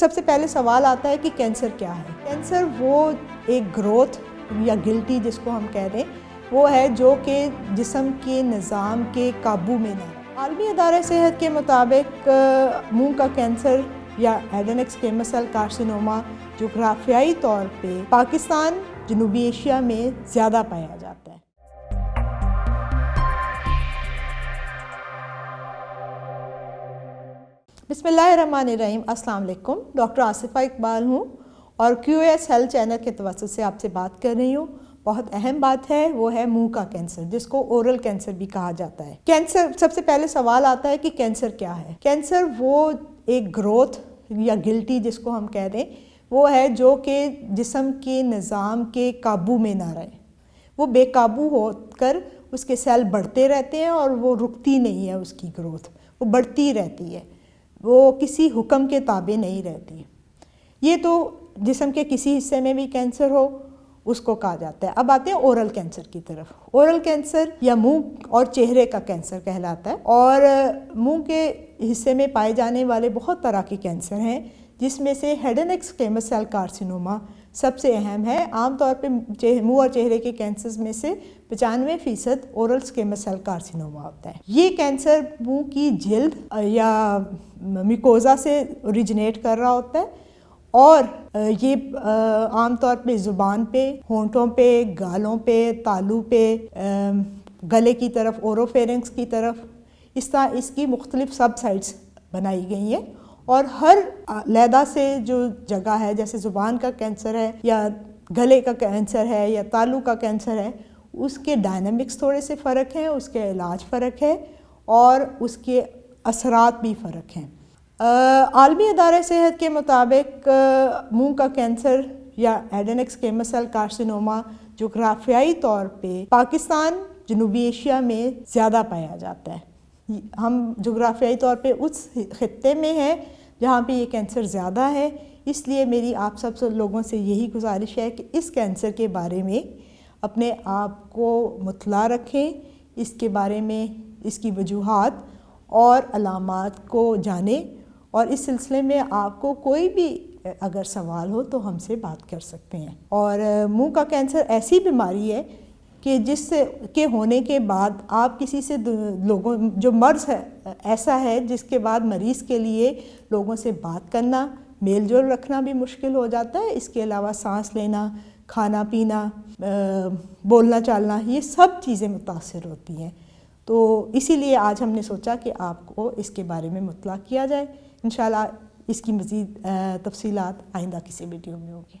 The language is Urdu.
سب سے پہلے سوال آتا ہے کہ کینسر کیا ہے؟ کینسر وہ ایک گروتھ یا گلٹی جس کو ہم کہہ دیں وہ ہے جو کہ جسم کے نظام کے قابو میں نہ ہے۔ عالمی ادارہ صحت کے مطابق منہ کا کینسر یا head and neck squamous cell carcinoma جغرافیائی طور پہ پاکستان، جنوبی ایشیا میں زیادہ پایا جاتا ہے۔ بسم اللہ الرحمن الرحیم، السلام علیکم۔ ڈاکٹر آصفہ اقبال ہوں اور QAS ہیلتھ چینل کے توسط سے آپ سے بات کر رہی ہوں۔ بہت اہم بات ہے، وہ ہے منہ کا کینسر، جس کو اورل کینسر بھی کہا جاتا ہے۔ کینسر، سب سے پہلے سوال آتا ہے کہ کینسر کیا ہے؟ کینسر وہ ایک گروتھ یا گلٹی جس کو ہم کہہ دیں وہ ہے جو کہ جسم کے نظام کے قابو میں نہ رہے۔ وہ بے قابو ہو کر اس کے سیل بڑھتے رہتے ہیں اور وہ رکتی نہیں ہے، اس کی گروتھ وہ بڑھتی رہتی ہے، وہ کسی حکم کے تابع نہیں رہتی۔ یہ تو جسم کے کسی حصے میں بھی کینسر ہو اس کو کہا جاتا ہے۔ اب آتے ہیں اورل کینسر کی طرف۔ اورل کینسر یا منہ اور چہرے کا کینسر کہلاتا ہے، اور منہ کے حصے میں پائے جانے والے بہت طرح کے کینسر ہیں، جس میں سے head and neck squamous cell carcinoma سب سے اہم ہے۔ عام طور پہ منہ اور چہرے کے کینسرز میں سے 95% اورل اسکویمس سیل کارسینوما ہوتا ہے۔ یہ کینسر منہ کی جلد یا میکوزا سے اوریجنیٹ کر رہا ہوتا ہے، اور یہ عام طور پہ زبان پہ، ہونٹوں پہ، گالوں پہ، تالو پہ، گلے کی طرف، اوروفیرنکس کی طرف، اس طرح اس کی مختلف سب سائٹس بنائی گئی ہیں، اور ہر علیحدہ سے جو جگہ ہے، جیسے زبان کا کینسر ہے یا گلے کا کینسر ہے یا تالو کا کینسر ہے، اس کے ڈائنامکس تھوڑے سے فرق ہیں، اس کے علاج فرق ہے، اور اس کے اثرات بھی فرق ہیں۔ عالمی ادارہ صحت کے مطابق منہ کا کینسر یا head and neck squamous cell carcinoma جغرافیائی طور پہ پاکستان، جنوبی ایشیا میں زیادہ پایا جاتا ہے۔ ہم جغرافیائی طور پہ اس خطے میں ہیں جہاں پہ یہ کینسر زیادہ ہے، اس لیے میری آپ سب لوگوں سے یہی گزارش ہے کہ اس کینسر کے بارے میں اپنے آپ کو مطلع رکھیں، اس کے بارے میں اس کی وجوہات اور علامات کو جانیں، اور اس سلسلے میں آپ کو کوئی بھی اگر سوال ہو تو ہم سے بات کر سکتے ہیں۔ اور منہ کا کینسر ایسی بیماری ہے کہ جس کے ہونے کے بعد آپ کسی سے لوگوں جو مرض ہے ایسا ہے جس کے بعد مریض کے لیے لوگوں سے بات کرنا، میل جول رکھنا بھی مشکل ہو جاتا ہے۔ اس کے علاوہ سانس لینا، کھانا پینا، بولنا چالنا، یہ سب چیزیں متاثر ہوتی ہیں۔ تو اسی لیے آج ہم نے سوچا کہ آپ کو اس کے بارے میں مطلع کیا جائے۔ انشاءاللہ اس کی مزید تفصیلات آئندہ کسی ویڈیو میں ہوگی۔